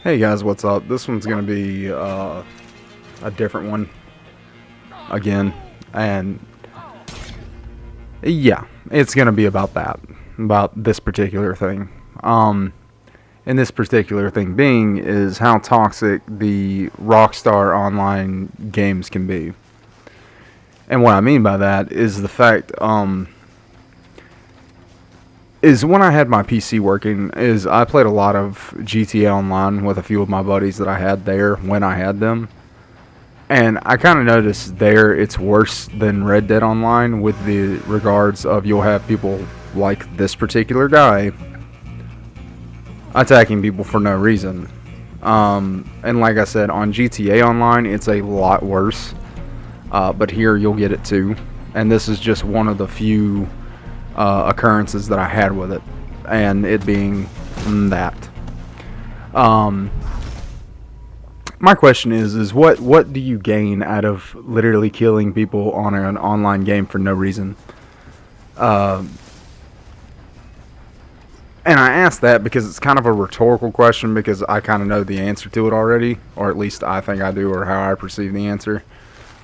Hey guys, what's up? This one's gonna be a different one again, and yeah, it's gonna be about about this particular thing. And this particular thing being is how toxic the Rockstar online games can be. And what I mean by that is the fact, is when I had my PC working, is I played a lot of GTA Online with a few of my buddies that I had there when I had them. And I kind of noticed there it's worse than Red Dead Online with the regards of you'll have people like this particular guy attacking people for no reason. And like I said, on GTA Online, it's a lot worse. But here you'll get it too. And this is just one of the few occurrences that I had with it, and it being that. My question is what do you gain out of literally killing people on an online game for no reason? And I ask that because it's kind of a rhetorical question, because I kind of know the answer to it already, or at least I think I do, or how I perceive the answer.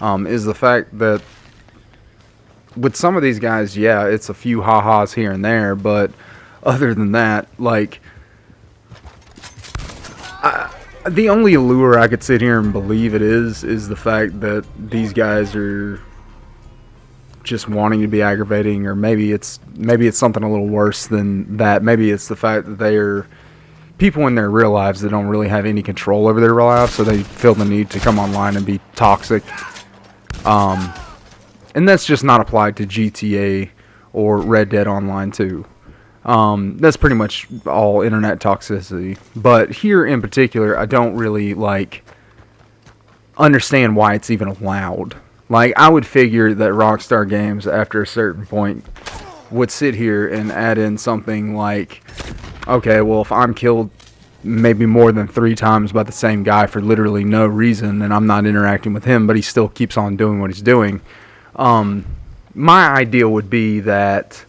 Is the fact that with some of these guys, yeah, it's a few ha-has here and there, but other than that, like, the only allure I could sit here and believe it is the fact that these guys are just wanting to be aggravating, or maybe it's something a little worse than that. Maybe it's the fact that they're people in their real lives that don't really have any control over their real lives, so they feel the need to come online and be toxic. And that's just not applied to GTA or Red Dead Online 2. That's pretty much all internet toxicity. But here in particular, I don't really understand why it's even allowed. Like, I would figure that Rockstar Games, after a certain point, would sit here and add in something like, okay, well, if I'm killed maybe more than 3 times by the same guy for literally no reason, and I'm not interacting with him, but he still keeps on doing what he's doing, my idea would be that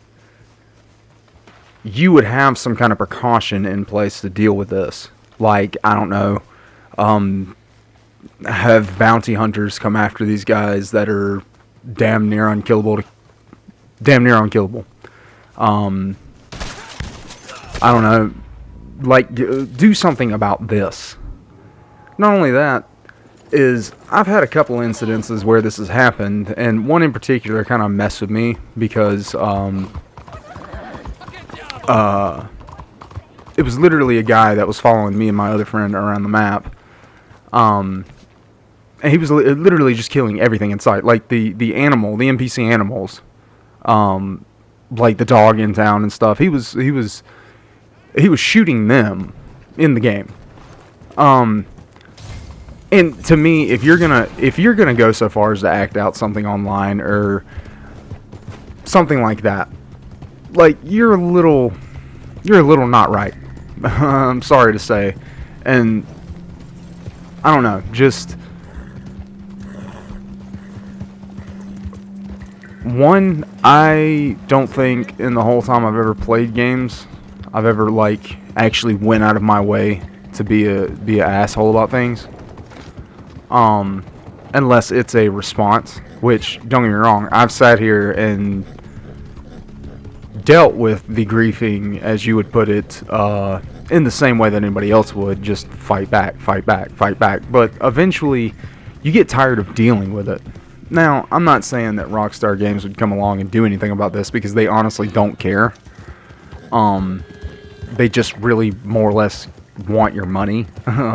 you would have some kind of precaution in place to deal with this. Like, I don't know, have bounty hunters come after these guys that are damn near unkillable. I don't know, like, do something about this. Not only that, is I've had a couple incidences where this has happened, and one in particular kind of messed with me because it was literally a guy that was following me and my other friend around the map, and he was literally just killing everything in sight, like the NPC animals, like the dog in town and stuff. He was shooting them in the game. And to me, if you're gonna go so far as to act out something online or something like that, like, you're a little not right. I'm sorry to say. And I don't know, just one, I don't think in the whole time I've ever played games I've ever actually went out of my way to be a asshole about things. Unless it's a response, which, don't get me wrong, I've sat here and dealt with the griefing, as you would put it, in the same way that anybody else would, just fight back. But eventually, you get tired of dealing with it. Now, I'm not saying that Rockstar Games would come along and do anything about this, because they honestly don't care. They just really more or less want your money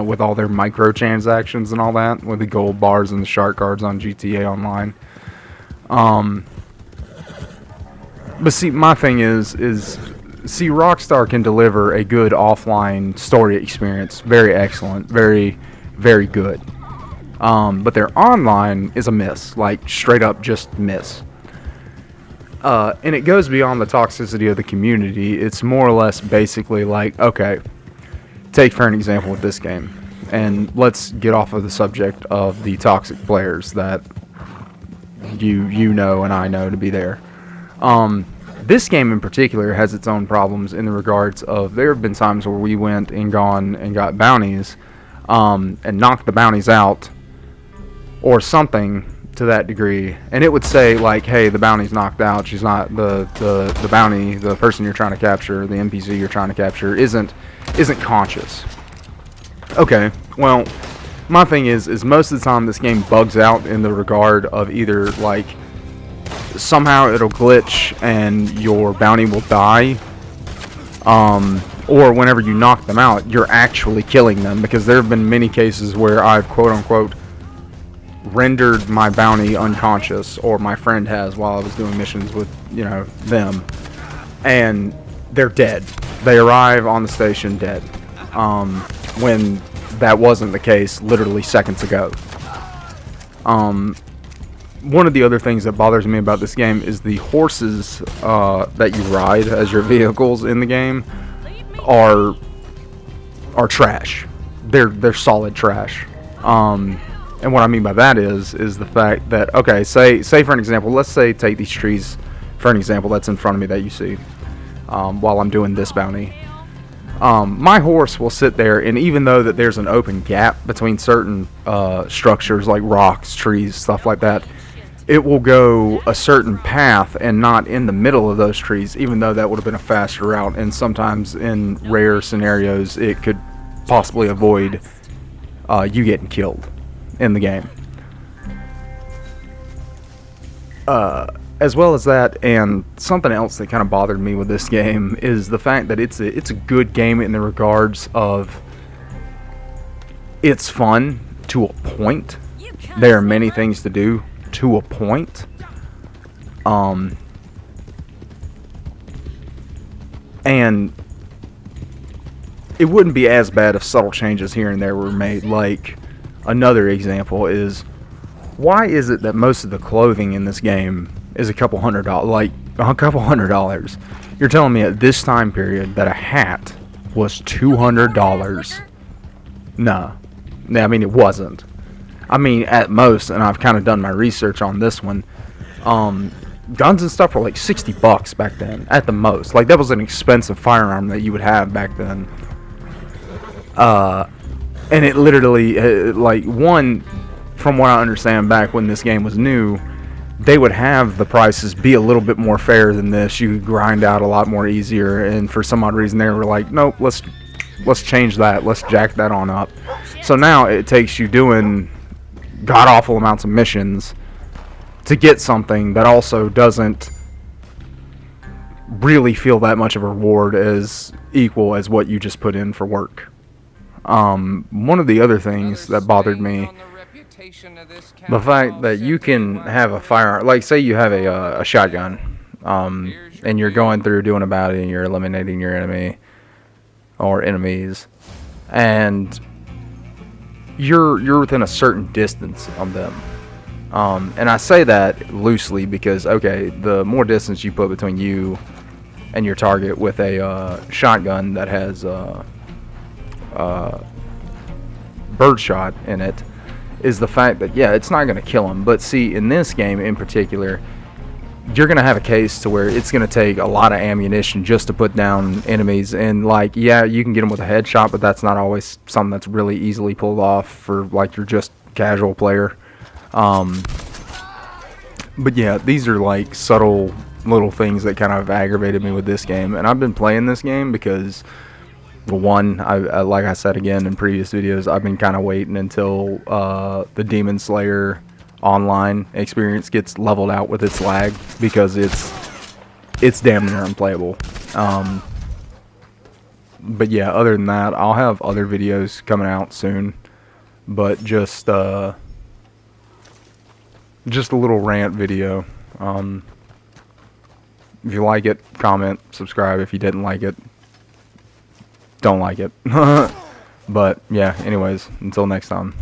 with all their microtransactions and all that, with the gold bars and the shark cards on GTA Online. But see, my thing is see, Rockstar can deliver a good offline story experience, very excellent, very, very good. But their online is a miss, like, straight up just miss. And it goes beyond the toxicity of the community. It's more or less basically like, okay, take for an example with this game, and let's get off of the subject of the toxic players that you know and I know to be there. this game in particular has its own problems in the regards of there have been times where we went and gone and got bounties and knocked the bounties out or something to that degree, and it would say like, hey, the bounty's knocked out, she's not the bounty, the person you're trying to capture, the NPC you're trying to capture isn't conscious. Okay, well, my thing is most of the time this game bugs out in the regard of either like somehow it'll glitch and your bounty will die, or whenever you knock them out, you're actually killing them, because there have been many cases where I've quote-unquote rendered my bounty unconscious, or my friend has while I was doing missions with, you know, them, and they're dead. They arrive on the station dead, when that wasn't the case literally seconds ago. One of the other things that bothers me about this game is the horses that you ride as your vehicles in the game are trash. They're solid trash. And what I mean by that is the fact that, okay, say for an example, let's say take these trees for an example that's in front of me that you see while I'm doing this bounty. My horse will sit there, and even though that there's an open gap between certain structures like rocks, trees, stuff like that, it will go a certain path and not in the middle of those trees, even though that would have been a faster route, and sometimes in rare scenarios it could possibly avoid you getting killed in the game. As well as that, and something else that kind of bothered me with this game is the fact that it's a good game in the regards of it's fun to a point. There are many things to do to a point. And it wouldn't be as bad if subtle changes here and there were made. Like, another example is, why is it that most of the clothing in this game is a couple $100? Like, a couple $100. You're telling me at this time period that a hat was $200? Nah. I mean, it wasn't. I mean, at most, and I've kind of done my research on this one, guns and stuff were like $60 back then, at the most. Like, that was an expensive firearm that you would have back then. And it literally, like, one, from what I understand, back when this game was new, they would have the prices be a little bit more fair than this. You could grind out a lot more easier, and for some odd reason they were like, nope, let's change that, let's jack that on up. So now it takes you doing god-awful amounts of missions to get something that also doesn't really feel that much of a reward as equal as what you just put in for work. One of the other things that bothered me, the fact that you can have a firearm, like say you have a shotgun, and you're going through doing a bounty and you're eliminating your enemy or enemies, and you're within a certain distance of them. And I say that loosely because, okay, the more distance you put between you and your target with a shotgun that has birdshot in it, is the fact that, yeah, it's not going to kill them. But see, in this game in particular, you're going to have a case to where it's going to take a lot of ammunition just to put down enemies. And, like, yeah, you can get them with a headshot, but that's not always something that's really easily pulled off for, like, you're just casual player. But yeah, these are, like, subtle little things that kind of aggravated me with this game. And I've been playing this game because, one, like I said again in previous videos, I've been kind of waiting until the Demon Slayer online experience gets leveled out with its lag, because it's damn near unplayable. But yeah, other than that, I'll have other videos coming out soon, but just a little rant video. If you like it, comment, subscribe. If you didn't like it, don't like it. But yeah, anyways, until next time.